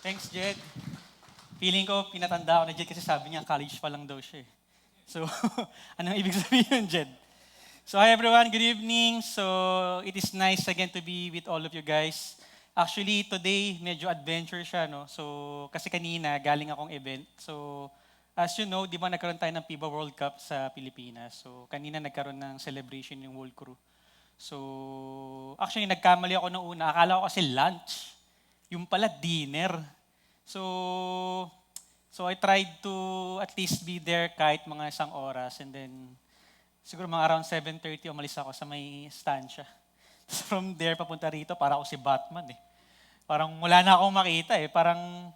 Thanks, Jed. Feeling ko, pinatanda ako na Jed kasi sabi niya, college pa lang daw siya eh. So, anong ibig sabihin, Jed? So, hi everyone, good evening. So, it is nice again to be with all of you guys. Actually, today, medyo adventure siya, no? So, kasi kanina, galing akong event. So, as you know, di ba nagkaroon tayo ng FIBA World Cup sa Pilipinas. So, kanina nagkaroon ng celebration yung whole crew. So, actually, nagkamali ako noong una. Akala ko kasi lunch. Yung pala, dinner. So, so I tried to at least be there kahit mga isang oras. And then, siguro mga around 7:30, umalis ako sa may estancia. From there, papunta rito, para ako si Batman eh. Parang wala na akong makita eh. Parang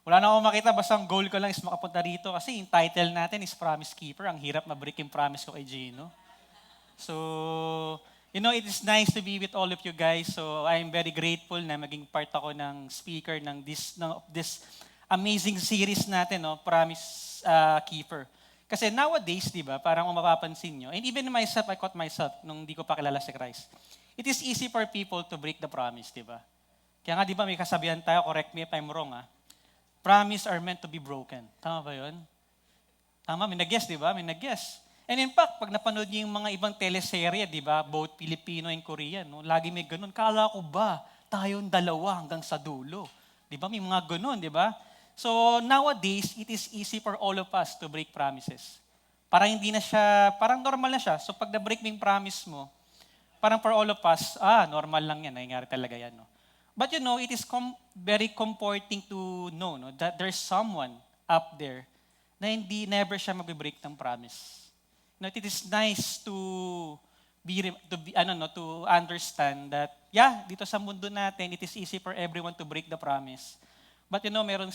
wala na akong makita, basta ang goal ko lang is makapunta rito. Kasi yung title natin is Promise Keeper. Ang hirap ma-break yung promise ko kay Gino. So, it is nice to be with all of you guys. So, I'm very grateful na maging part ako ng speaker ng this amazing series natin, no, Promise Keeper. Kasi nowadays, di ba, parang kung mapapansin nyo, and even myself, I caught myself nung di ko pa kilala si Christ. It is easy for people to break the promise, di ba? Kaya nga, di ba, may kasabihan tayo, correct me if I'm wrong, promise are meant to be broken. Tama ba yun? Tama, may nag-guess, di ba? May nag-guess. And in fact, pag napanood niyo yung mga ibang teleserye, di ba, both Filipino and Korean, no, lagi may ganun. Kala ko ba, tayong dalawa hanggang sa dulo? Di ba, may mga ganun, di ba? So nowadays, it is easy for all of us to break promises. Parang hindi na siya, parang normal na siya. So pag na-break mo yung promise mo, parang for all of us, normal lang yan, nangyayari talaga yan. No? But it is very comforting to know, no, that there's someone up there na never siya mag-break ng promise. It is nice to understand that dito sa mundo natin, it is easy for everyone to break the promise. But meron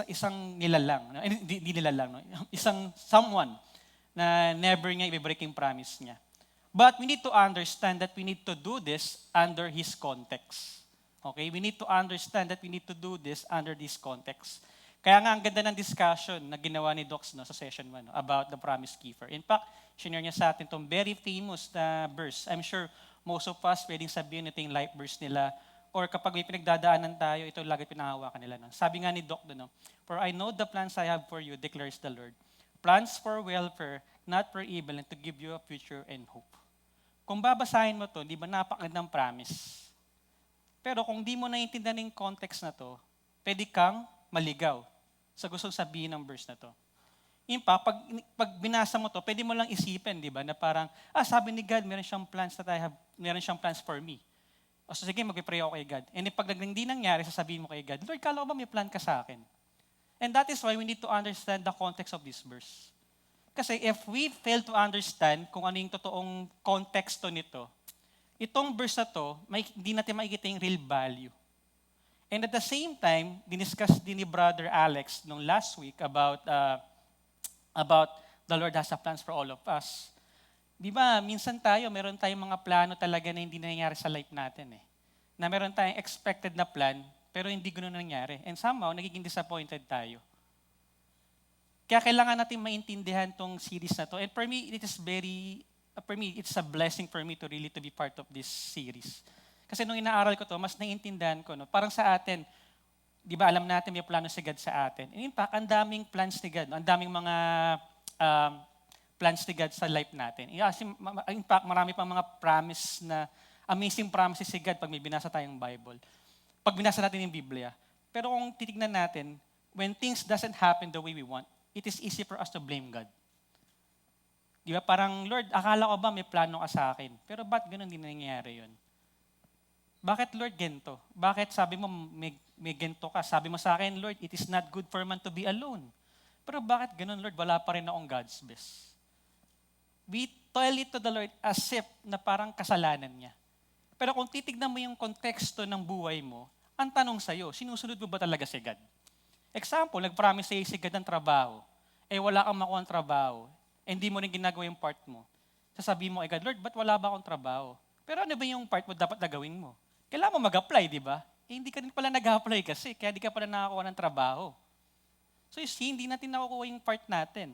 isang nilalang, no? Hindi nilalang, no? Isang someone na never niya i-break yung promise niya. But we need to understand that we need to do this under His context. Okay? We need to understand that we need to do this under this context. Kaya nga, ang ganda ng discussion na ginawa ni Docs sa session 1 about the promise keeper. In fact, shinare niya sa atin itong very famous na verse. I'm sure most of us pwedeng sabihin ito yung life verse nila. Or kapag may pinagdadaanan tayo, ito lagi pinahawakan nila. No? Sabi nga ni Doc doon, "For I know the plans I have for you, declares the Lord. Plans for welfare, not for evil, and to give you a future and hope." Kung babasahin mo to, di ba napakagandang promise? Pero kung di mo naiintindihan yung context na to, pwede kang maligaw sa gustong sabihin ng verse na to. Pag binasa mo to, pwede mo lang isipin, di ba, na parang, sabi ni God, meron siyang plans for me. O so, sige, mag-pray ako kay God. And pag hindi nangyari, sasabihin mo kay God, Lord, kala ko ba may plan ka sa akin? And that is why we need to understand the context of this verse. Kasi if we fail to understand kung ano yung totoong konteksto nito, itong verse na to, hindi natin makikita yung real value. And at the same time, diniscuss din ni Brother Alex nung last week about the Lord has a plans for all of us. Di ba, minsan meron tayong mga plano talaga na hindi nangyayari sa life natin eh. Na meron tayong expected na plan, pero hindi ganoon nangyari. And somehow, nagiging disappointed tayo. Kaya kailangan natin maintindihan tong series na to. And for me, it's a blessing for me to really to be part of this series. Kasi nung inaaral ko to, mas naiintindihan ko, no? Parang sa atin, di ba alam natin may plano si God sa atin. And in fact, ang daming plans ni God, no? Ang daming mga plans ni God sa life natin. In fact, marami pang mga promise na, amazing promises si God pag may binasa tayong Bible. Pag binasa natin yung Biblia. Pero kung titignan natin, when things doesn't happen the way we want, it is easy for us to blame God. Di ba? Parang, Lord, akala ko ba may plano ka sa akin? Pero ba't ganun din nangyayari yun? Bakit, Lord, gento? Bakit sabi mo may gento ka? Sabi mo sa akin, Lord, it is not good for man to be alone. Pero bakit ganun, Lord? Wala pa rin akong God's best. We tell it to the Lord as if na parang kasalanan niya. Pero kung titignan mo yung konteksto ng buhay mo, ang tanong sa'yo, sinusunod mo ba talaga si God? Example, nag-promise sa'yo si God ng trabaho. Wala kang makuha ng trabaho. Hindi mo rin ginagawa yung part mo. Sasabihin mo, God, Lord, ba't wala ba akong trabaho? Pero ano ba yung part mo dapat na gawin mo? Kailangan mo mag-apply, di ba? Hindi ka rin pala nag-apply kasi, kaya di ka pala nakakuha ng trabaho. So you see, hindi natin nakukuha yung part natin.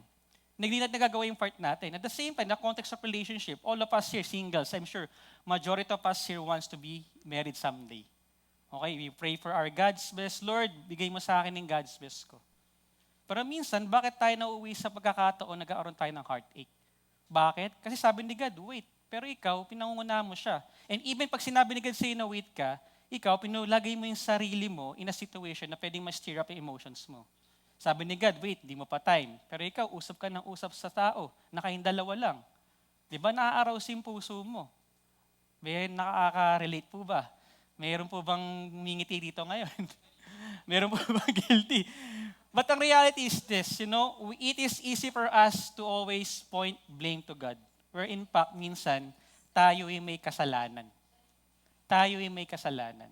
Hindi natin nagagawa yung part natin. At the same time, the context of relationship, all of us here, singles, I'm sure, majority of us here wants to be married someday. Okay, we pray for our God's best. Lord, bigay mo sa akin yung God's best ko. Pero minsan, bakit tayo nauuwi sa pagkakataon nagkakaroon tayo ng heartache? Bakit? Kasi sabi ni God, wait. Pero ikaw, pinangungunahan mo siya. And even pag sinabi ni God sa'yo na wait ka, ikaw, pinulagay mo yung sarili mo in a situation na pwedeng ma-stir up yung emotions mo. Sabi ni God, wait, di mo pa time. Pero ikaw, usap ka ng usap sa tao. Nakahing dalawa lang. Di ba naaaraos yung puso mo? May nakaka-relate po ba? Mayroon po bang mingiti dito ngayon? Mayroon po bang guilty? But the reality is this, it is easy for us to always point blame to God. Where in fact, minsan, tayo ay may kasalanan. Tayo ay may kasalanan.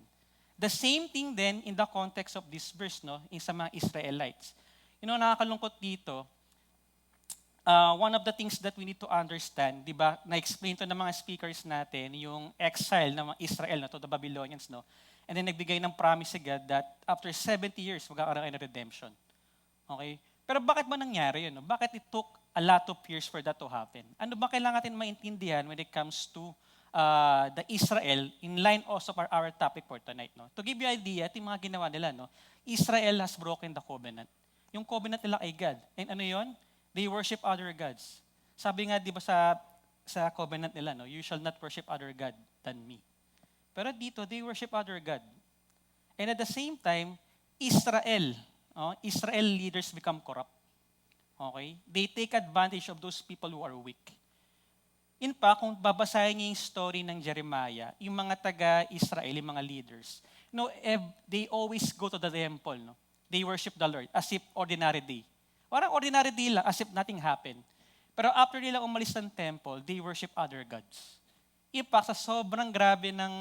The same thing then in the context of this verse, sa mga Israelites. Nakakalungkot dito, one of the things that we need to understand, di ba, na-explain to ng mga speakers natin, yung exile ng Israel to the Babylonians, and then nagbigay ng promise si God that after 70 years, magkakaroon kayo ng redemption. Okay? Pero bakit ba nangyari yun? Bakit it took a lot of years for that to happen? Ano ba kailangan natin maintindihan when it comes to the Israel, in line also for our topic for tonight? To give you an idea, ito yung mga ginawa nila. Israel has broken the covenant. Yung covenant nila kay God. And ano yun? They worship other gods. Sabi nga, di ba sa covenant nila, you shall not worship other God than me. Pero dito, they worship other God. And at the same time, Israel leaders become corrupt. Okay? They take advantage of those people who are weak. In fact, kung babasahin niyo yung story ng Jeremiah, yung mga taga-Israel, yung mga leaders, they always go to the temple. They worship the Lord as if ordinary day. Parang ordinary day lang, as if nothing happened. Pero after nila umalis ng temple, they worship other gods. In fact, sa sobrang grabe ng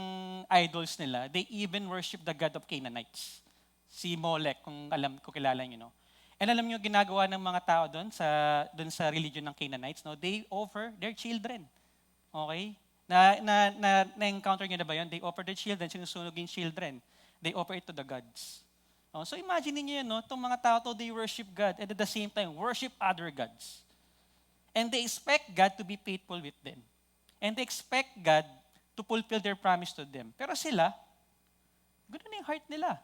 idols nila, they even worship the god of Canaanites. Si Molech, kung kilala niyo, And alam niyo ginagawa ng mga tao doon sa religion ng Canaanites, they offer their children. Okay? Na-encounter niyo na ba yun? They offer their children, sinusunog yung children. They offer it to the gods. So imagine niyo yun, itong mga tao they worship God and at the same time worship other gods. And they expect God to be faithful with them. And they expect God to fulfill their promise to them. Pero sila, ganoon yung heart nila.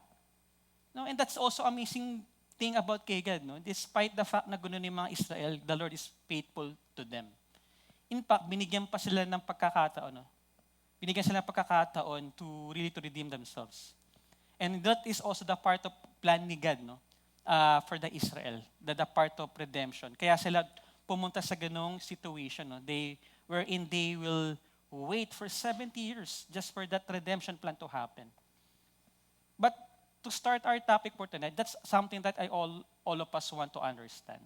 And that's also amazing thing about kay God. Despite the fact na ganoon yung mga Israel, the Lord is faithful to them. In fact, binigyan pa sila ng pagkakataon. Binigyan sila ng pagkakataon to really to redeem themselves. And that is also the part of plan ni God for the Israel, the part of redemption. Kaya sila pumunta sa ganong situation wherein they will wait for 70 years just for that redemption plan to happen. But to start our topic for tonight, that's something that all of us want to understand.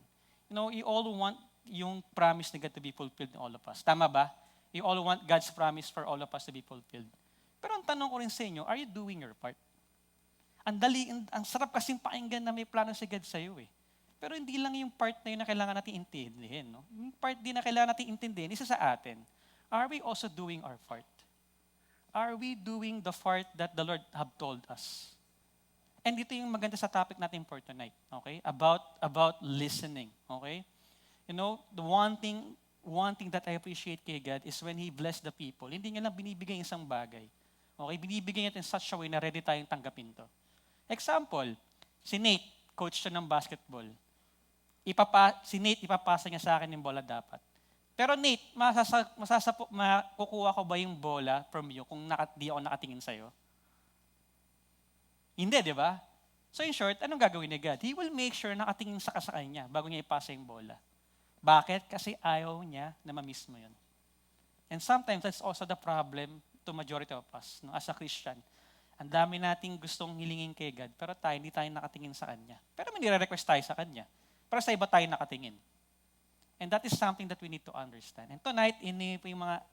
You all want yung promise ni God to be fulfilled in all of us. Tama ba? You all want God's promise for all of us to be fulfilled. Pero ang tanong ko rin sa inyo, are you doing your part? Ang sarap kasing pakinggan na may plano si God sa'yo eh. Pero hindi lang yung part na yun na kailangan natin intindihin. Yung part din na kailangan natin intindihin, isa sa atin. Are we also doing our part? Are we doing the part that the Lord have told us? And ito yung maganda sa topic natin for tonight, okay? About listening, okay? The one thing that I appreciate kay God is when He bless the people, hindi niya lang binibigay isang bagay. Okay? Binibigay niya in such a way na ready tayong tanggapin to. Example, si Nate, coach siya ng basketball. Si Nate, ipapasa niya sa akin yung bola dapat. Pero Nate, makukuha ko ba yung bola from you kung di ako nakatingin sa'yo? Hindi, di ba? So in short, anong gagawin ni God? He will make sure nakatingin sa kanya bago niya ipasa yung bola. Bakit? Kasi ayaw niya na ma-miss mo yun. And sometimes that's also the problem to majority of us as a Christian. Ang dami nating gustong hilingin kay God, pero hindi tayo nakatingin sa Kanya. Pero may nire-request tayo sa Kanya. Pero sa iba tayo nakatingin. And that is something that we need to understand. And tonight,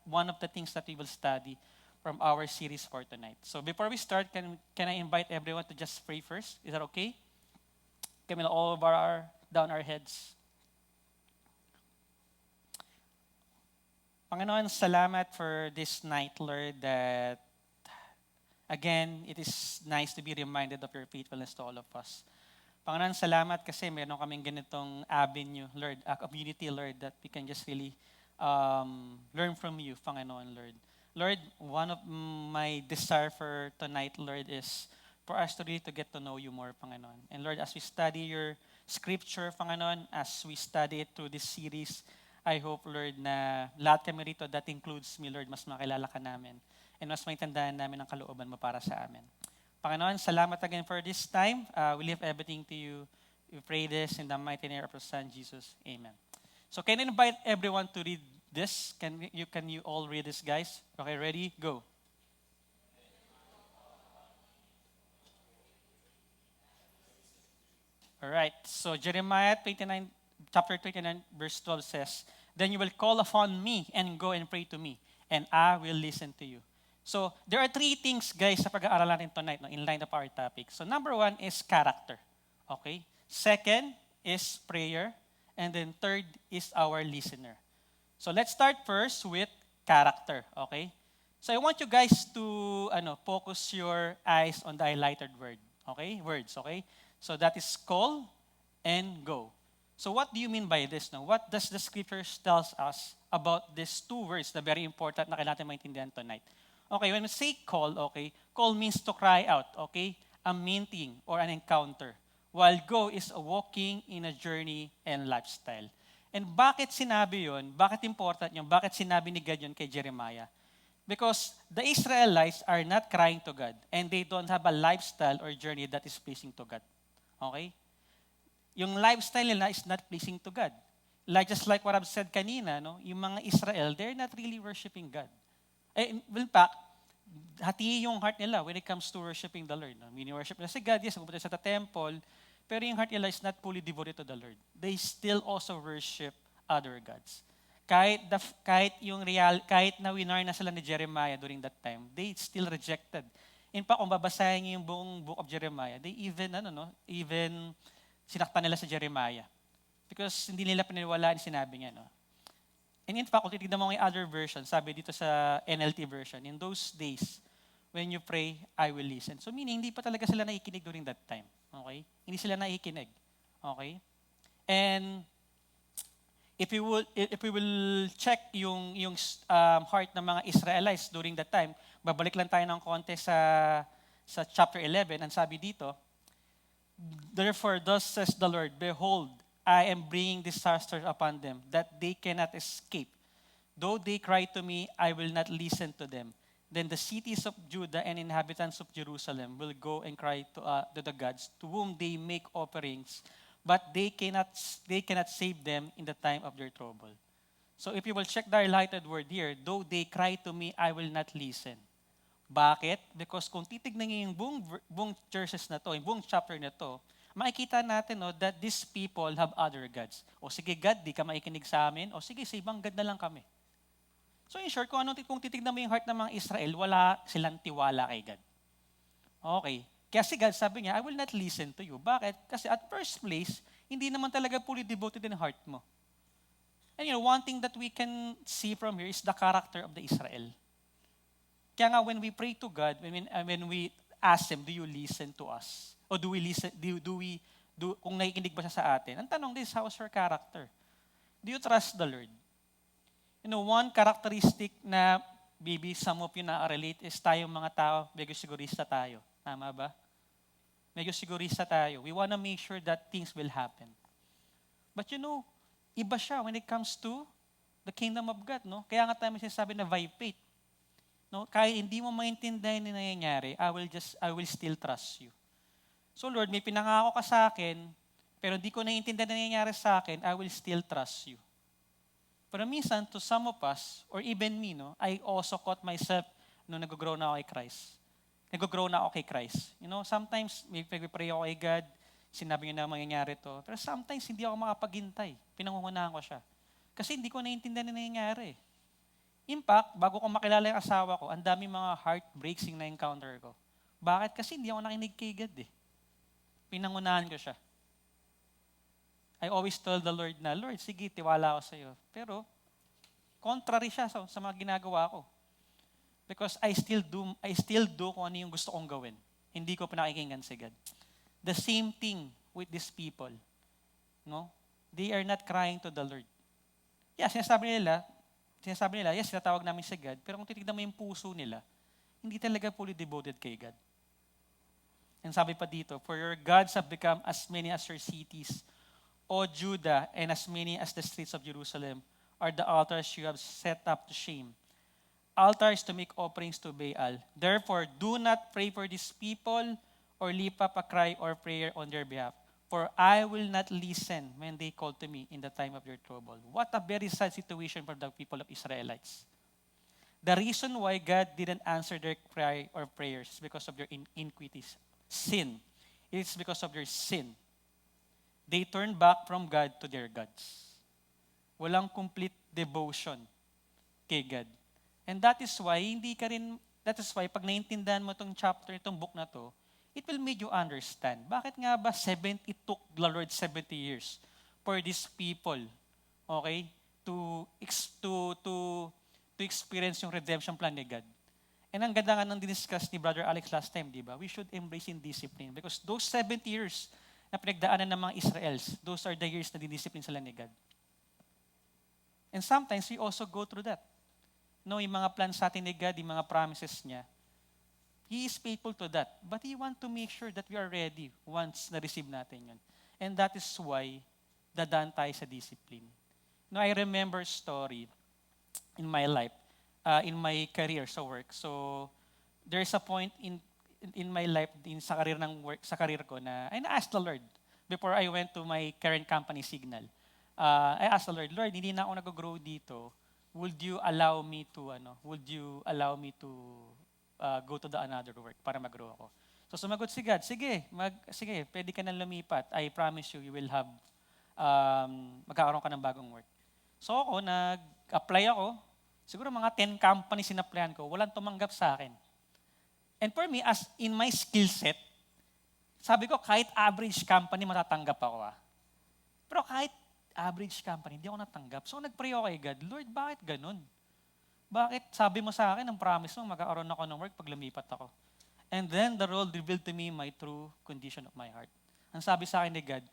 one of the things that we will study from our series for tonight. So before we start, can I invite everyone to just pray first? Is that okay? Can we all down our heads? Panginoon, salamat for this night, Lord, that again, it is nice to be reminded of your faithfulness to all of us. Panginoon, salamat kasi meron kaming ganitong avenue, Lord, a community, Lord, that we can just really learn from you, Panginoon, Lord. Lord, one of my desire for tonight, Lord, is for us to really to get to know you more, Panginoon. And Lord, as we study your scripture, Panginoon, as we study it through this series, I hope, Lord, na lahat kami rito, that includes me, Lord, mas makilala ka namin. And mas maitandaan namin ang kalooban mo para sa amin. Panginoon, salamat again for this time. We leave everything to you. We pray this in the mighty name of our Son, Jesus. Amen. So can I invite everyone to read this? Can you all read this, guys? Okay, ready? Go. All right. So Jeremiah 29, chapter 29, verse 12 says, "Then you will call upon me and go and pray to me, and I will listen to you." So there are three things, guys, sa pag-aaralan natin tonight, no, in line of our topic. So number one is character. Okay? Second is prayer. And then third is our listener. So let's start first with character. Okay? So I want you guys to focus your eyes on the highlighted word. Okay? Words. Okay? So that is call and go. So what do you mean by this? No? What does the scriptures tells us about these two words na very important na kailangan natin maintindihan tonight? Okay, when we say call, okay, call means to cry out, okay? A meeting or an encounter. While go is a walking in a journey and lifestyle. And bakit sinabi yun? Bakit important yun? Bakit sinabi ni God yun kay Jeremiah? Because the Israelites are not crying to God and they don't have a lifestyle or journey that is pleasing to God. Okay? Yung lifestyle nila is not pleasing to God. Just like what I've said kanina, no? Yung mga Israel, they're not really worshiping God. In fact, hati yung heart nila when it comes to worshiping the Lord. No? Mini-worship nila si God, yes, pupunta sa temple, pero yung heart nila is not fully devoted to the Lord. They still also worship other gods. Kahit na winar na sila ni Jeremiah during that time, they still rejected. In fact, kung babasahin niyo yung buong book of Jeremiah, they even sinaktan nila sa Jeremiah. Because hindi nila paniniwalaan yung sinabi niya, no? And in fact, kung titignan mo yung other version, sabi dito sa NLT version, in those days, when you pray, I will listen. So meaning, hindi pa talaga sila nakikinig during that time. Okay? Hindi sila nakikinig. Okay? And if we will check yung heart ng mga Israelites during that time, babalik lang tayo ng konti sa chapter 11, ang sabi dito, "Therefore, thus says the Lord, behold, I am bringing disaster upon them, that they cannot escape. Though they cry to me, I will not listen to them. Then the cities of Judah and inhabitants of Jerusalem will go and cry to the gods, to whom they make offerings, but they cannot save them in the time of their trouble." So if you will check the highlighted word here, though they cry to me, I will not listen. Bakit? Because kung titignan niyo yung buong verses na to, yung buong chapter na to, makikita natin that these people have other gods. O sige God, di ka maikinig sa amin. O sige, sa ibang God na lang kami. So in short, kung titignan mo yung heart ng mga Israel, wala silang tiwala kay God. Okay. Kaya si God sabi niya, I will not listen to you. Bakit? Kasi at first place, hindi naman talaga fully devoted in heart mo. And one thing that we can see from here is the character of the Israel. Kaya nga when we pray to God, when we ask Him, do you listen to us? O do we listen, kung nakikinig ba siya sa atin? Ang tanong is, how's your character? Do you trust the Lord? One characteristic na maybe some of you na-relate is tayong mga tao, medyo sigurista tayo. Tama ba? Medyo sigurista tayo. We wanna make sure that things will happen. But iba siya when it comes to the kingdom of God. No? Kaya nga tayo sinasabi na by faith. No? Kahit hindi mo maintindihan na nangyayari, I will still trust you. So Lord, may pinangako ka sa akin, pero hindi ko naiintindihan na nangyayari sa akin, I will still trust you. Pero minsan, to some of us, or even me, I also caught myself nung nag-grow na ako kay Christ. Nag-grow na ako kay Christ. Sometimes, may pag-pray ako kay God, sinabi niya na mangyayari to. Pero sometimes, hindi ako makapaghintay. Pinangungunahan ko siya. Kasi hindi ko naiintindihan na nangyayari. In fact, bago ko makilala yung asawa ko, ang dami mga heartbreaks na encounter ko. Bakit? Kasi hindi ako nakinig kay God Pinangunahan ko siya. I always told the Lord na, Lord, sige, tiwala ako sa iyo. Pero, contrary siya sa mga ginagawa ko. Because I still do kung ano yung gusto kong gawin. Hindi ko pinakikinggan si God. The same thing with these people. No? They are not crying to the Lord. Yeah, sinasabi nila, sinasabi nila, yes, tinatawag namin si God, pero kung titignan mo yung puso nila, hindi talaga fully devoted kay God. And sabi pa dito, for your gods have become as many as your cities, O Judah, and as many as the streets of Jerusalem are the altars you have set up to shame. Altars to make offerings to Baal. Therefore, do not pray for these people or lift up a cry or prayer on their behalf. For I will not listen when they call to me in the time of their trouble. What a very sad situation for the people of Israelites. The reason why God didn't answer their cry or prayers is because of their iniquities, sin. It is because of their sin. They turned back from God to their gods. Walang complete devotion kay God. And that is why, pag naintindihan mo itong chapter, itong book na to, it will make you understand. Bakit nga ba it took the Lord 70 years for these people, okay, to experience yung redemption plan ni God. And ang ganda nga nang diniscuss ni Brother Alex last time, di ba? We should embrace in discipline because those 70 years na pinagdaanan ng mga Israels, those are the years na didiscipline sila ni God. And sometimes we also go through that. No, yung mga plans sa atin ni God, yung mga promises niya, He is faithful to that. But He want to make sure that we are ready once na-receive natin yun. And that is why dadaan tayo sa discipline. No, I remember a story in my life, in my career sa work. So, there's a point in my life, sa career ko na I asked the Lord before I went to my current company, Signal. I asked the Lord, hindi na ako nag-grow dito. Would you allow me to go to the another work para mag-grow ako? So sumagot si God, sige, pwede ka nang lumipat. I promise you, you will have, magkakaroon ka ng bagong work. So ako, nag-apply ako. Siguro mga 10 companies in-applyan ko, walang tumanggap sa akin. And for me, as in my skill set, sabi ko, kahit average company, matatanggap ako. Pero kahit average company, hindi ako natanggap. So nag-pray ako kay God, Lord, bakit ganun? Bakit sabi mo sa akin, ang promise mo, magkakaroon ako ng work pag lumipat ako? And then the Lord revealed to me my true condition of my heart. Ang sabi sa akin ni God,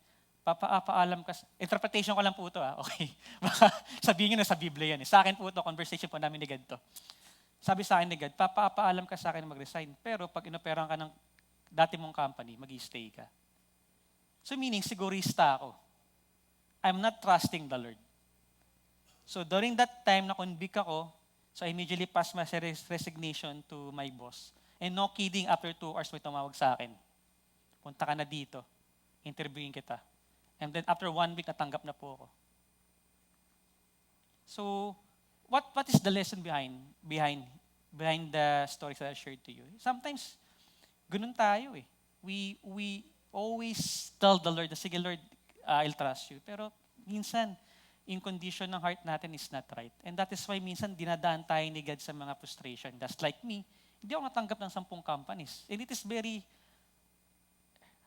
papaalam ka, interpretation ko lang po ito, okay? Baka sabihin nyo na sa Biblia yan. Sa akin po ito, conversation po namin ni God to. Sabi sa akin ni God, papaalam ka sa akin na mag-resign, pero pag inoperan ka ng dati mong company, mag-stay ka. So meaning, sigurista ako. I'm not trusting the Lord. So during that time na convict ako, so I immediately passed my resignation to my boss. And no kidding, after 2 hours may tumawag sa akin. Punta ka na dito. Interviewin kita. And then after 1 week, natanggap na po ako. So, what is the lesson behind the stories that I shared to you? Sometimes, ganun tayo eh. We always tell the Lord, sige Lord, I'll trust you. Pero minsan, yung condition ng heart natin is not right. And that is why minsan dinadaan tayo ni God sa mga frustration. Just like me, hindi ako natanggap ng 10 companies. And it is very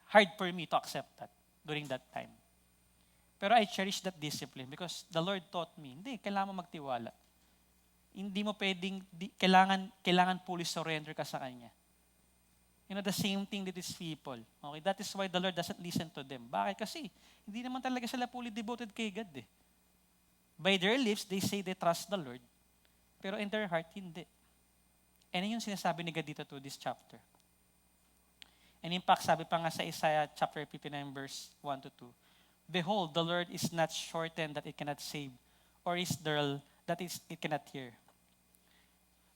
hard for me to accept that during that time. Pero I cherish that discipline because the Lord taught me, hindi, kailangan mo magtiwala. Hindi mo pwedeng, kailangan fully surrender ka sa Kanya. You know, the same thing with these people. Okay, that is why the Lord doesn't listen to them. Bakit? Kasi hindi naman talaga sila fully devoted kay God eh. By their lips, they say they trust the Lord. Pero in their heart, hindi. And yun yung sinasabi ni God dito to this chapter. And in fact, sabi pa nga sa Isaiah chapter 59 verse 1 to 2, Behold, the Lord is not shortened that it cannot save, or is dull that it cannot hear.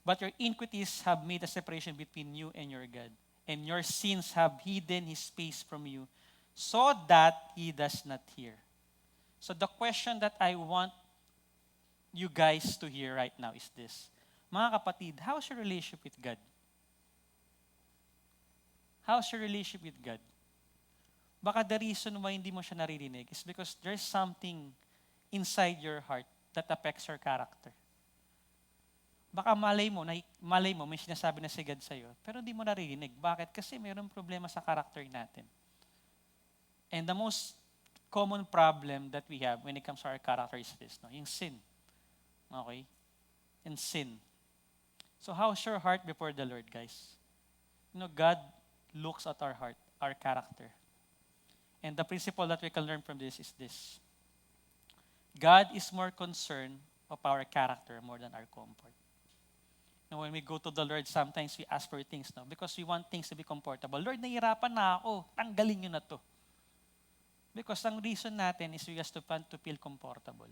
But your iniquities have made a separation between you and your God, and your sins have hidden His face from you, so that He does not hear. So the question that I want you guys to hear right now is this. Mga kapatid, how's your relationship with God? How's your relationship with God? Baka the reason why hindi mo siya naririnig is because there's something inside your heart that affects your character. Baka malay mo, may sinasabi na si God sa'yo, pero hindi mo naririnig. Bakit? Kasi mayroong problema sa character natin. And the most common problem that we have when it comes to our character is this, no? Yung sin. Okay? And sin. So how's your heart before the Lord, guys? You know, God looks at our heart, our character. And the principle that we can learn from this is this. God is more concerned of our character more than our comfort. Now, when we go to the Lord, sometimes we ask for things, no? Because we want things to be comfortable. Lord, nahihirapan na ako. Tanggalin nyo na to. Because ang reason natin is we just want to feel comfortable.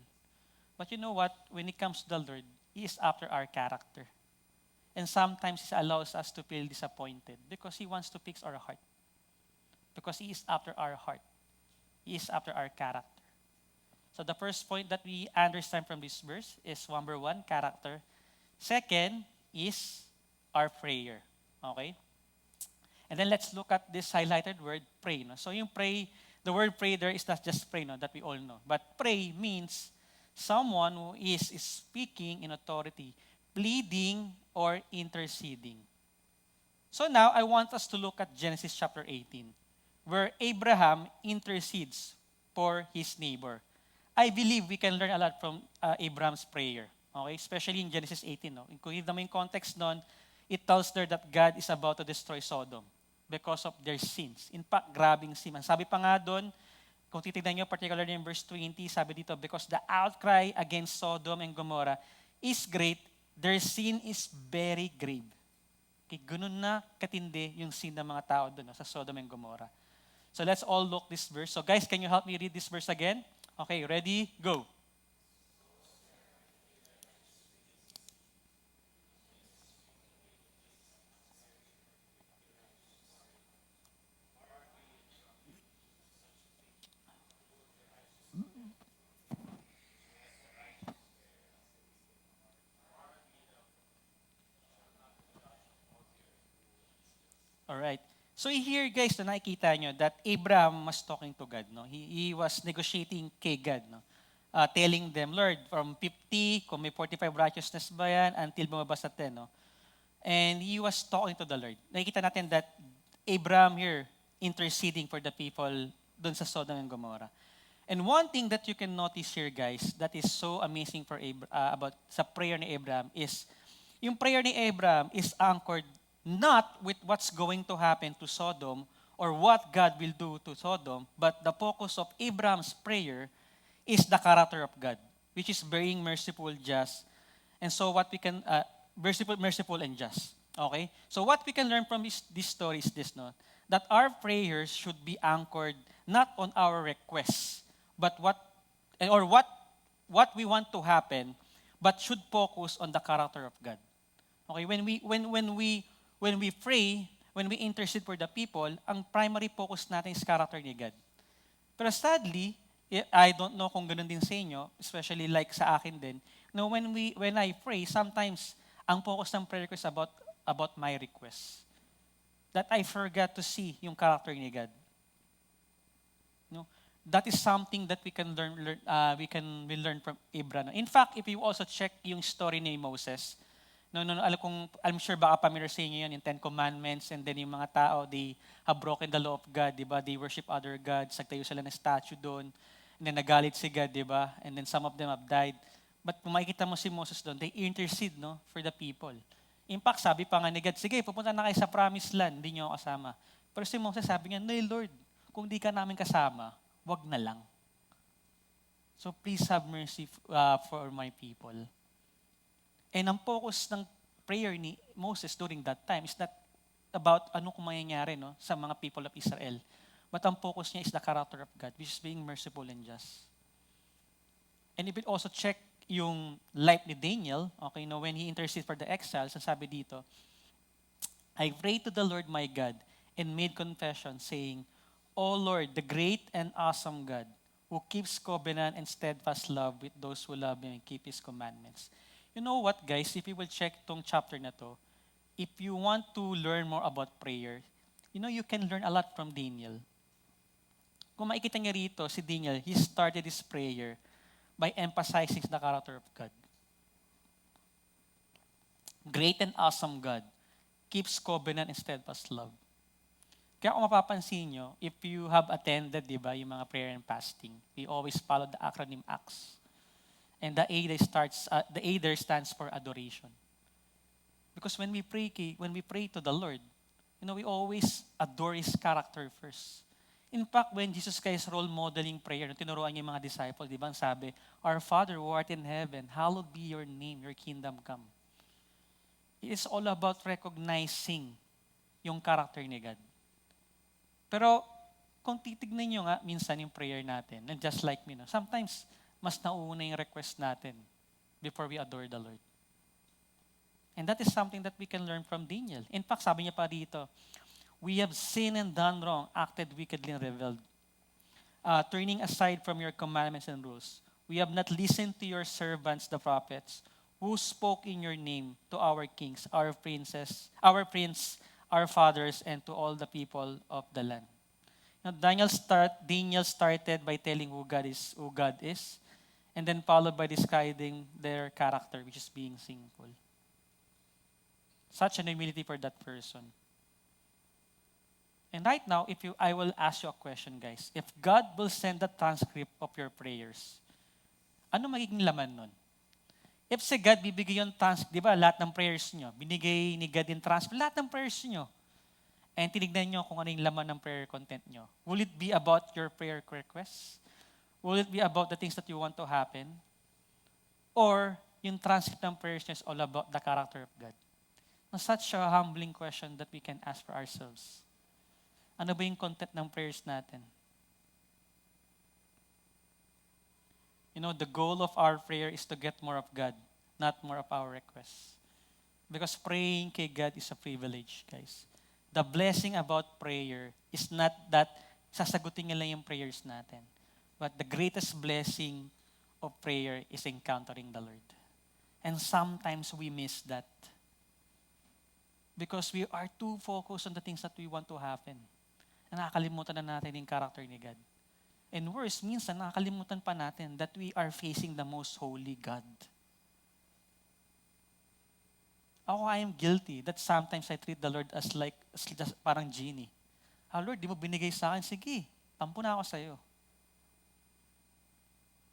But you know what? When it comes to the Lord, He is after our character. And sometimes He allows us to feel disappointed because He wants to fix our heart. Because He is after our heart. He is after our character. So the first point that we understand from this verse is number one, character. Second is our prayer. Okay? And then let's look at this highlighted word, pray. No? So yung pray, the word pray there is not just pray, no, that we all know. But pray means someone who is speaking in authority, pleading or interceding. So now I want us to look at Genesis chapter 18, where Abraham intercedes for his neighbor. I believe we can learn a lot from Abraham's prayer. Okay? Especially in Genesis 18. No? Kung kita mo yung context nun, it tells there that God is about to destroy Sodom because of their sins. In fact, grabing sin. Sabi pa nga doon, kung titignan nyo, particularly in verse 20, sabi dito, because the outcry against Sodom and Gomorrah is great, their sin is very grave. Okay, ganun na katindi yung sin ng mga tao doon, no, sa Sodom and Gomorrah. So let's all look this verse. So guys, can you help me read this verse again? Okay, ready? Go. Alright. So here guys, na nakikita nyo that Abraham was talking to God. No? He was negotiating kay God. No? Telling them, Lord, from 50, kung may 45 righteousness ba yan, until bumaba sa 10. No? And he was talking to the Lord. Nakikita natin that Abraham here interceding for the people dun sa Sodom and Gomorrah. And one thing that you can notice here guys, that is so amazing for about sa prayer ni Abraham is, yung prayer ni Abraham is anchored not with what's going to happen to Sodom or what God will do to Sodom, but the focus of Abraham's prayer is the character of God, which is being merciful, just, and so what we can, merciful and just. Okay? So what we can learn from this story is this, no? That our prayers should be anchored not on our requests, but what we want to happen, but should focus on the character of God. Okay? When we pray, when we intercede for the people, ang primary focus natin is character ni God. Pero sadly, I don't know kung ganun din sa inyo, especially like sa akin din, no, when I pray, sometimes ang focus ng prayer ko is about my request. That I forgot to see yung character ni God. No? That is something that we can learn from Abraham. In fact, if you also check yung story ni Moses, I'm sure baka familiar sa inyo yun, yung Ten Commandments, and then yung mga tao, they have broken the law of God, di ba? They worship other gods, nagtayo sila ng statue doon, and then nagalit si God, di ba? And then some of them have died. But kung makikita mo si Moses doon, they intercede, no, for the people. In fact, sabi pa nga ni God, sige, pupunta na kayo sa promised land, hindi nyo ako kasama. Pero si Moses sabi niya, no Lord, kung di ka namin kasama, wag na lang. So please have mercy for my people. And ang focus ng prayer ni Moses during that time is not about ano kung mangyayari, no, sa mga people of Israel. But ang focus niya is the character of God, which is being merciful and just. And if you also check yung life ni Daniel, okay, no, when he interceded for the exiles, sabi dito, I prayed to the Lord my God and made confession saying, O Lord, the great and awesome God, who keeps covenant and steadfast love with those who love Him and keep His commandments. You know what, guys? If you will check tong chapter na to, if you want to learn more about prayer, you can learn a lot from Daniel. Kung makikita niya rito, si Daniel, he started his prayer by emphasizing the character of God. Great and awesome God, keeps covenant and steadfast love. Kaya kung mapapansin nyo, if you have attended, di ba, yung mga prayer and fasting, we always follow the acronym ACTS. And the A there stands for adoration. Because when we pray to the Lord, we always adore His character first. In fact, when Jesus Christ role modeling prayer, nung tinuruan niya yung mga disciples, di ba, ang sabi, Our Father who art in heaven, hallowed be your name, your kingdom come. It is all about recognizing yung character ni God. Pero kung titignan nyo nga minsan yung prayer natin, and just like me, no, sometimes mas nauuna yung request natin before we adore the Lord. And that is something that we can learn from Daniel. In fact, sabi niya pa dito, we have sinned and done wrong, acted wickedly and rebelled. Turning aside from your commandments and rules. We have not listened to your servants, the prophets, who spoke in your name to our kings, our princes, our prince, our fathers, and to all the people of the land. Now, Daniel started by telling who God is, and then followed by describing their character, which is being sinful. Such an humility for that person. And right now, I will ask you a question, guys. If God will send the transcript of your prayers, ano magiging laman nun? If si God bibigay yung transcript, di ba, lahat ng prayers nyo, binigay ni God yung transcript, lahat ng prayers nyo, and tinignan nyo kung ano yung laman ng prayer content nyo. Will it be about your prayer requests? Will it be about the things that you want to happen? Or yung transcript ng prayers nyo is all about the character of God? Now, such a humbling question that we can ask for ourselves. Ano ba yung content ng prayers natin? You know, the goal of our prayer is to get more of God, not more of our requests. Because praying kay God is a privilege, guys. The blessing about prayer is not that sasagutin niya lang yung prayers natin. But the greatest blessing of prayer is encountering the Lord. And sometimes we miss that. Because we are too focused on the things that we want to happen. Nakakalimutan na natin yung character ni God. And worse, minsan nakakalimutan pa natin that we are facing the most holy God. Ako, I am guilty that sometimes I treat the Lord as just parang genie. Lord, di mo binigay sa akin? Sige, tampo na ako sa'yo.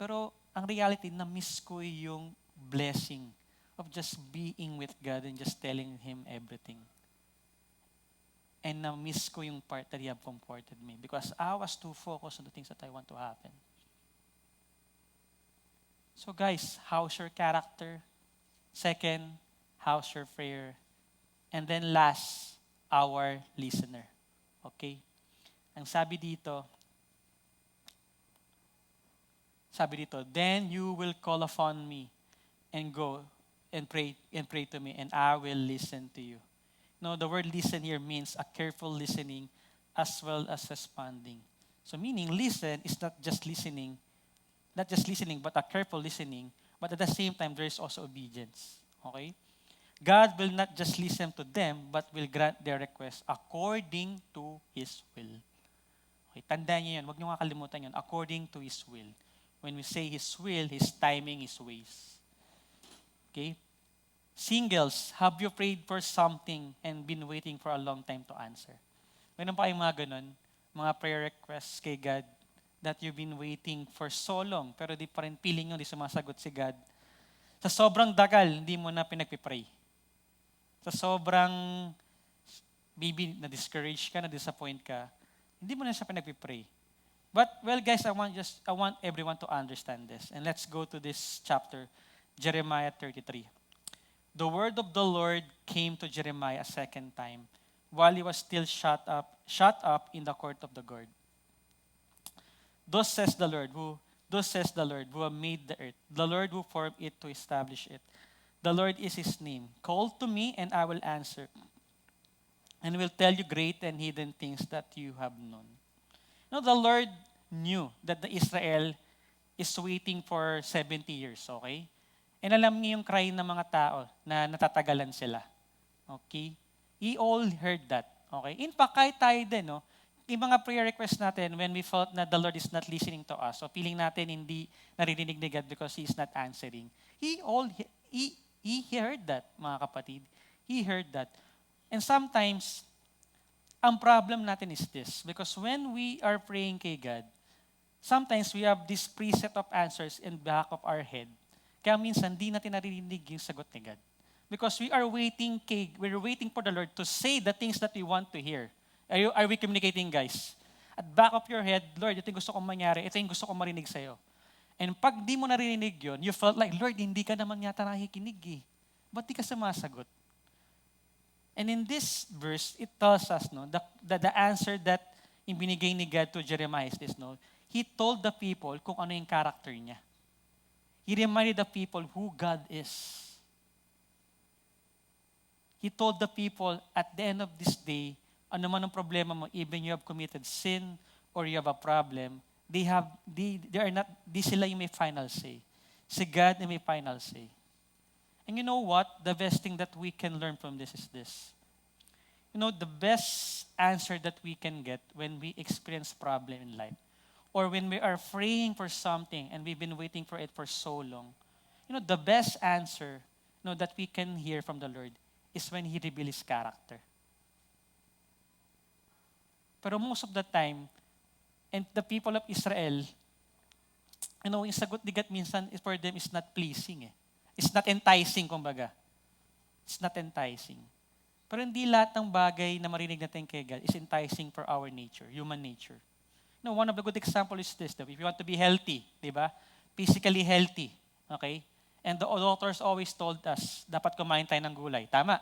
Pero ang reality, na-miss ko yung blessing of just being with God and just telling Him everything. And na-miss ko yung part that He have comforted me because I was too focused on the things that I want to happen. So guys, how's your character? Second, how's your prayer? And then last, our listener. Okay? Ang sabi dito, then you will call upon me and go and pray to me and I will listen to you. No, the word listen here means a careful listening as well as responding. So meaning listen is not just listening, but a careful listening, but at the same time, there is also obedience. Okay? God will not just listen to them, but will grant their request according to His will. Okay, tandaan niyo yan. Huwag niyo kakalimutan yun. According to His will. When we say His will, His timing, His ways. Okay? Singles, have you prayed for something and been waiting for a long time to answer? Meron pa kayong mga ganun, mga prayer requests kay God that you've been waiting for so long, pero di pa rin feeling nyo, di sumasagot si God. Sa sobrang dagal, hindi mo na pinagpipray. Sa sobrang, maybe na-discourage ka, na-disappoint ka, hindi mo na siya pinagpipray. But, well guys, I want everyone to understand this. And let's go to this chapter, Jeremiah 33. The word of the Lord came to Jeremiah a second time while he was still shut up in the court of the guard. Thus says the Lord who have made the earth, the Lord who formed it to establish it. The Lord is His name. Call to me and I will answer and will tell you great and hidden things that you have known. Now the Lord knew that the Israel is waiting for 70 years, okay? And alam niyo yung cry ng mga tao na natatagalan sila. Okay? We all heard that. Okay? In fact, kahit tayo din, no? Yung mga prayer requests natin when we felt na the Lord is not listening to us, so feeling natin hindi naririnig ni God because He is not answering. He heard that, mga kapatid. He heard that. And sometimes, ang problem natin is this, because when we are praying kay God, sometimes we have this preset of answers in back of our head. Kaya minsan, di natin naririnig yung sagot ni God. Because we're waiting for the Lord to say the things that we want to hear. Are we communicating, guys? At back of your head, Lord, ito yung gusto kong mangyari, ito yung gusto kong marinig sa'yo. And pag di mo narinig yun, you felt like, Lord, hindi ka naman yata nakikinig eh. Ba't di ka sumasagot? And in this verse, it tells us, no, the answer that yung binigay ni God to Jeremiah is this, no, He told the people kung ano yung character niya. He reminded the people who God is. He told the people at the end of this day, ano man ang problema mo, even you have committed sin or you have a problem, they are not, di sila yung may final say. Si God yung may final say. And you know what? The best thing that we can learn from this is this. You know, the best answer that we can get when we experience problem in life, or when we are praying for something and we've been waiting for it for so long, you know, the best answer, you know, that we can hear from the Lord is when He reveals His character. Pero most of the time, and the people of Israel, you know, yung sagot ni God minsan for them is not pleasing eh. It's not enticing, kumbaga. It's not enticing. Pero hindi lahat ng bagay na marinig natin kay God is enticing for our nature, human nature. You know, one of the good example is this, that if you want to be healthy, di ba? Physically healthy, okay? And the doctors always told us, dapat kumain tayo ng gulay. Tama?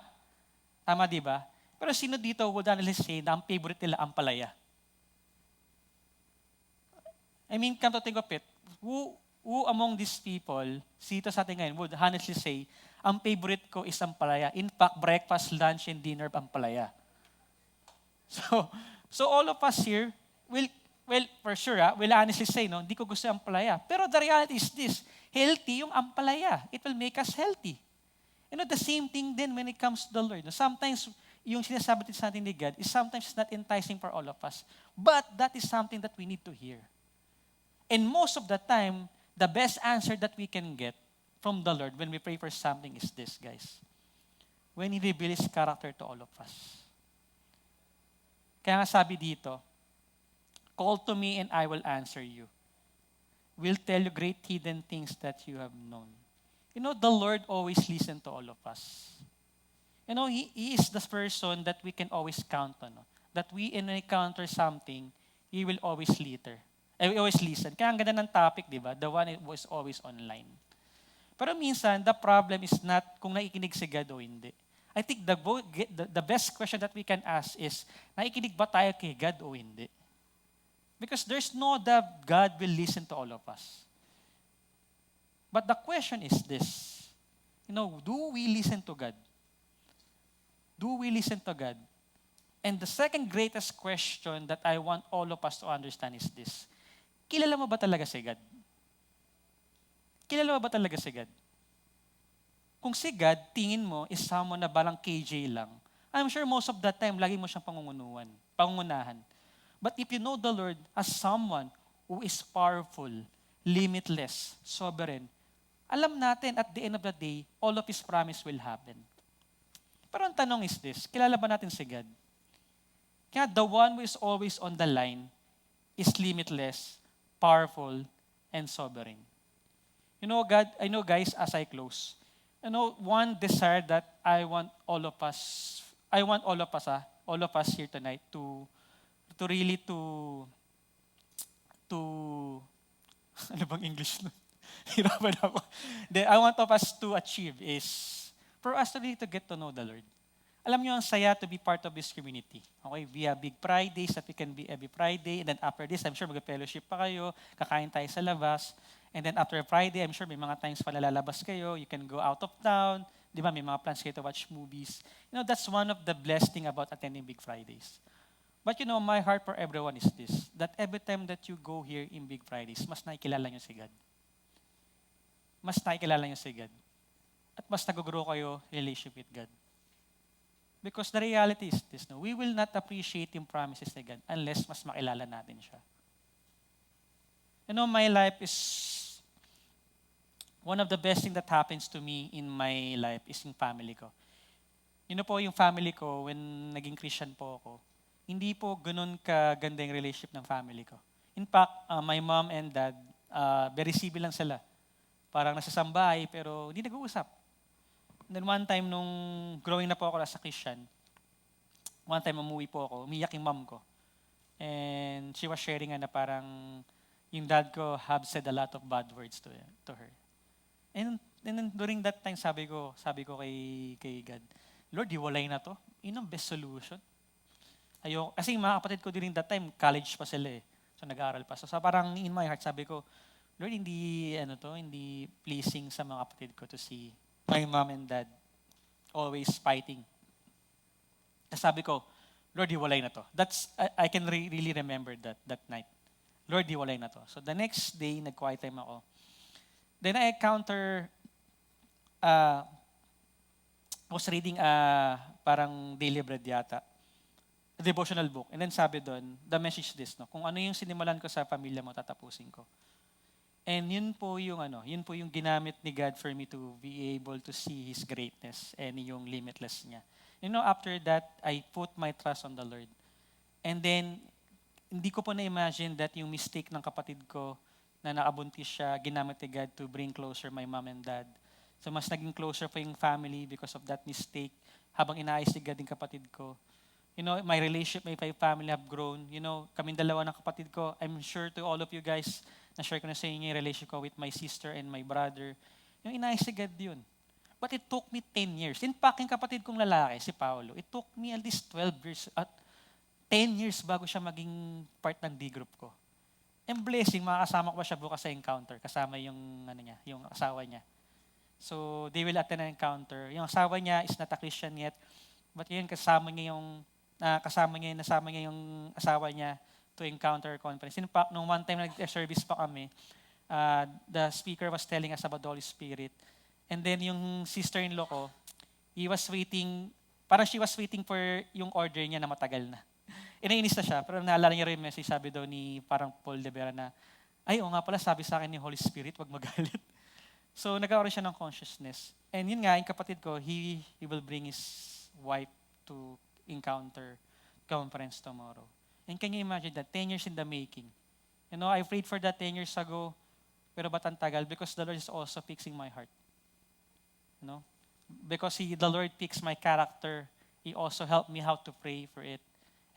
Tama, di ba? Pero sino dito would honestly say na ang favorite nila ang palaya? I mean, come to think of it, who among these people, sito sa atin ngayon, would honestly say, ang favorite ko is ang palaya. In fact, breakfast, lunch, and dinner ang palaya. So all of us here will for sure, will honestly say, no, hindi ko gusto ang palaya. Pero the reality is this, healthy yung ampalaya. It will make us healthy. You know, the same thing then when it comes to the Lord. No? Sometimes, yung sinasabi sa atin ni God is sometimes not enticing for all of us. But that is something that we need to hear. And most of the time, the best answer that we can get from the Lord when we pray for something is this, guys. When He reveals His character to all of us. Kaya nga sabi dito, call to me and I will answer you. Will tell you great hidden things that you have known. You know, the Lord always listens to all of us. You know, He is the person that we can always count on. No? That we encounter something, He will always always listen. Kaya ang ganda ng topic, di ba? The one who is always online. Pero minsan, the problem is not kung nakikinig si God o hindi. I think the best question that we can ask is, nakikinig ba tayo kay God o hindi? Because there's no doubt God will listen to all of us. But the question is this, you know, do we listen to God? Do we listen to God? And the second greatest question that I want all of us to understand is this, kilala mo ba talaga si God? Kilala mo ba talaga si God? Kung si God, tingin mo, is someone na balang KJ lang, I'm sure most of the time, lagi mo siyang pangungunahan. But if you know the Lord as someone who is powerful, limitless, sovereign, alam natin at the end of the day, all of His promise will happen. Pero ang tanong is this, kilala ba natin si God? Kaya the one who is always on the line is limitless, powerful, and sovereign. You know, God, I know guys, as I close, you know, one desire that I want all of us here tonight to really ano bang English nun? Hirapan ako. I want of us to achieve is for us to really to get to know the Lord. Alam niyo, ang saya to be part of this community. Okay, we have Big Fridays that we can be every Friday. And then after this, I'm sure mag-fellowship pa kayo, kakain tayo sa labas. And then after Friday, I'm sure may mga times pa lalabas kayo. You can go out of town. Di ba, may mga plans kayo to watch movies. You know, that's one of the blessed thing about attending Big Fridays. But you know, my heart for everyone is this, that every time that you go here in Big Fridays, mas nakikilala niyo si God. Mas nakikilala niyo si God. At mas nag-grow kayo relationship with God. Because the reality is this, no? We will not appreciate yung promises ni God unless mas makilala natin siya. You know, my life is, one of the best thing that happens to me in my life is yung family ko. You know po, yung family ko, when naging Christian po ako, hindi po ganun kaganda yung relationship ng family ko. In fact, my mom and dad, very civil lang sila. Parang nasa sambahay, pero hindi nag-uusap. And then one time nung growing na po ako as a Christian, one time umuwi po ako, umiyak yung mom ko. And she was sharing na parang yung dad ko have said a lot of bad words to her. And then during that time, sabi ko kay God, Lord, hiwalay na to. Yun ang best solution. Kasi yung mga kapatid ko during that time, college pa sila eh. So nag-aaral pa. So parang in my heart, sabi ko, Lord, hindi pleasing sa mga kapatid ko to see my mom and dad always fighting. Tapos sabi ko, Lord, hiwalay na to. I can really remember that night. Lord, hiwalay na to. So the next day, nag-quiet time ako. Then I encounter, I was reading parang daily bread yata, a devotional book. And then sabi doon, the message this, no? Kung ano yung sinimulan ko sa pamilya mo, tatapusin ko. And yun po yung ginamit ni God for me to be able to see His greatness and yung limitless niya. After that, I put my trust on the Lord. And then, hindi ko po na-imagine that yung mistake ng kapatid ko na nakabuntis siya, ginamit ni God to bring closer my mom and dad. So mas naging closer pa yung family because of that mistake habang inaayos ni God yung kapatid ko. My relationship, my family have grown. Kaming dalawa ng kapatid ko, I'm sure to all of you guys, na-share ko na sa inyo yung relationship ko with my sister and my brother. Yung inaayos ni God yun. But it took me 10 years. In fact, yung kapatid kong lalaki, si Paolo, it took me at least 12 years, 10 years bago siya maging part ng D-group ko. And blessing, makakasama ko pa siya bukas sa encounter, kasama yung asawa niya. So, they will attend an encounter. Yung asawa niya is not a Christian yet, but yun, nasama niya yung asawa niya to encounter conference. In fact, nung one time nag-service pa kami, the speaker was telling us about the Holy Spirit. And then yung sister-in-law ko, she was waiting for yung order niya na matagal na. Inainis na siya, pero naalala niya rin yung message, sabi daw ni parang Paul de Vera na, ay, nga pala, sabi sa akin ni Holy Spirit, wag magalit. So, nagkaroon siya ng consciousness. And yun nga, yung kapatid ko, he will bring his wife to encounter conference tomorrow. And can you imagine that? 10 years in the making. I prayed for that 10 years ago, pero ba't ang tagal? Because the Lord is also fixing my heart. Because the Lord picks my character, He also helped me how to pray for it.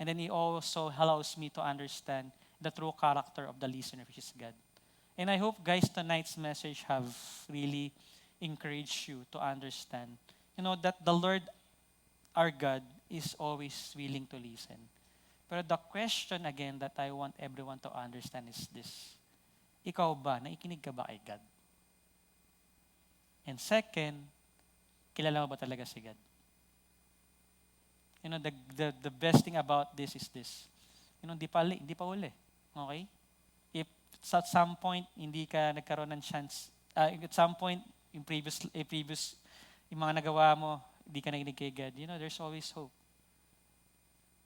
And then He also allows me to understand the true character of the listener, which is God. And I hope, guys, tonight's message have really encouraged you to understand, that the Lord, our God, is always willing to listen. Pero the question again that I want everyone to understand is this. Ikaw ba, naikinig ka ba kay God? And second, kilala mo ba talaga si God? The best thing about this is this. Hindi pa uli. Okay? If at some point, hindi ka nagkaroon ng chance, at some point, yung previous, yung mga nagawa mo, hindi ka nakinig kay God, there's always hope.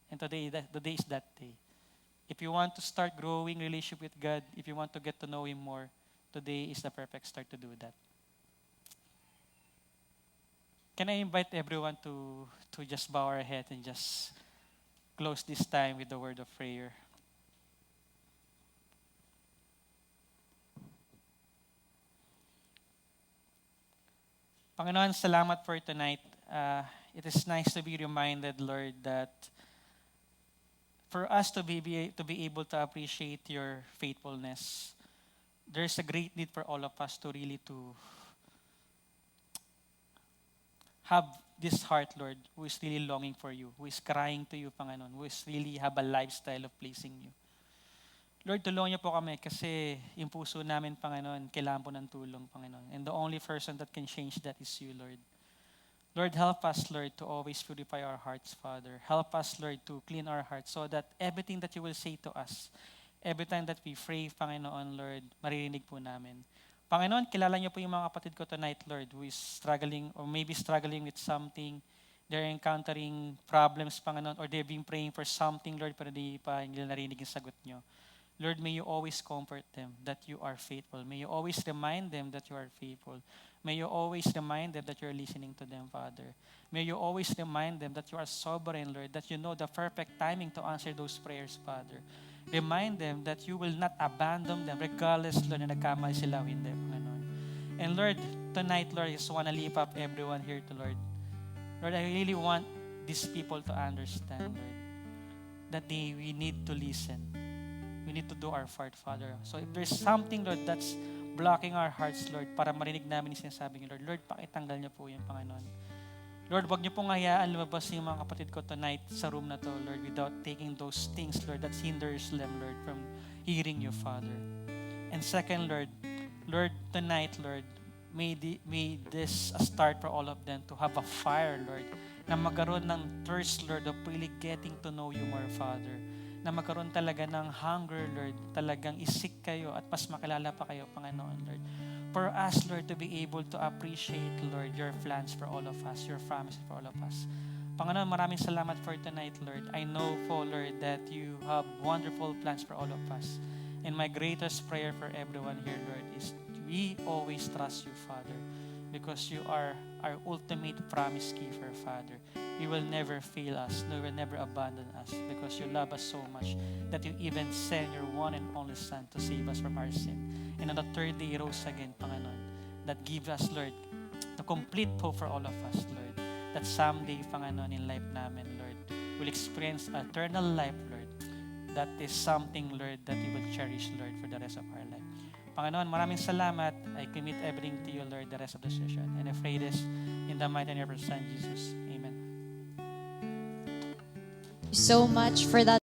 And today is that day. If you want to start growing relationship with God, if you want to get to know Him more, today is the perfect start to do that. Can I invite everyone to just bow our head and just close this time with the word of prayer? Panginoon, salamat for tonight. It is nice to be reminded, Lord, that for us to be able to appreciate your faithfulness, there's a great need for all of us to really to have this heart, Lord, who is really longing for you, who is crying to you, Panginoon, who is really have a lifestyle of pleasing you. Lord, tulungan niyo po kami kasi yung puso namin, Panginoon, kailangan po ng tulong, Panginoon. And the only person that can change that is you, Lord. Lord, help us, Lord, to always purify our hearts, Father. Help us, Lord, to clean our hearts so that everything that you will say to us, every time that we pray, Panginoon, Lord, maririnig po namin. Panginoon, kilala niyo po yung mga kapatid ko tonight, Lord, who is struggling or maybe struggling with something. They're encountering problems, Panginoon, or they've been praying for something, Lord, pero hindi pa nila narinig yung sagot niyo. Lord, may you always comfort them that you are faithful. May you always remind them that you are faithful. May you always remind them that you are listening to them, Father. May you always remind them that you are sovereign, Lord, that you know the perfect timing to answer those prayers, Father. Remind them that you will not abandon them regardless, Lord, na nagkamali sila o hindi, Panginoon. And Lord, tonight, Lord, I just want to lift up everyone here to Lord. Lord, I really want these people to understand, Lord, that day we need to listen. We need to do our part, Father. So if there's something, Lord, that's blocking our hearts, Lord, para marinig namin yung sinasabi niyo, Lord, Lord, pakitanggal niyo po yung Panginoon. Lord, wag niyo pong hayaan lumabas yung mga kapatid ko tonight sa room na to, Lord, without taking those things, Lord, that hinders them, Lord, from hearing you, Father. And second, Lord, tonight, Lord, may this a start for all of them to have a fire, Lord, na magkaroon ng thirst, Lord, of really getting to know you more, Father. Na magkaroon talaga ng hunger, Lord, talagang isik kayo at mas makilala pa kayo, Panginoon, Lord. For us, Lord, to be able to appreciate, Lord, your plans for all of us, your promise for all of us. Panginoon, maraming salamat for tonight, Lord. I know po, Lord, that you have wonderful plans for all of us. And my greatest prayer for everyone here, Lord, is we always trust you, Father, because you are our ultimate promise keeper, Father. You will never fail us, you will never abandon us, because you love us so much that you even sent your one and only Son to save us from our sin. And on the third day, He rose again, Panginoon, that gives us, Lord, the complete hope for all of us, Lord, that someday, Panginoon, in life namin, Lord, we'll experience eternal life, Lord. That is something, Lord, that we will cherish, Lord, for the rest of our life. Panginoon, maraming salamat. I commit everything to you, Lord, the rest of the session. And I pray this in the mighty name of your Son, Jesus. Amen. So much for that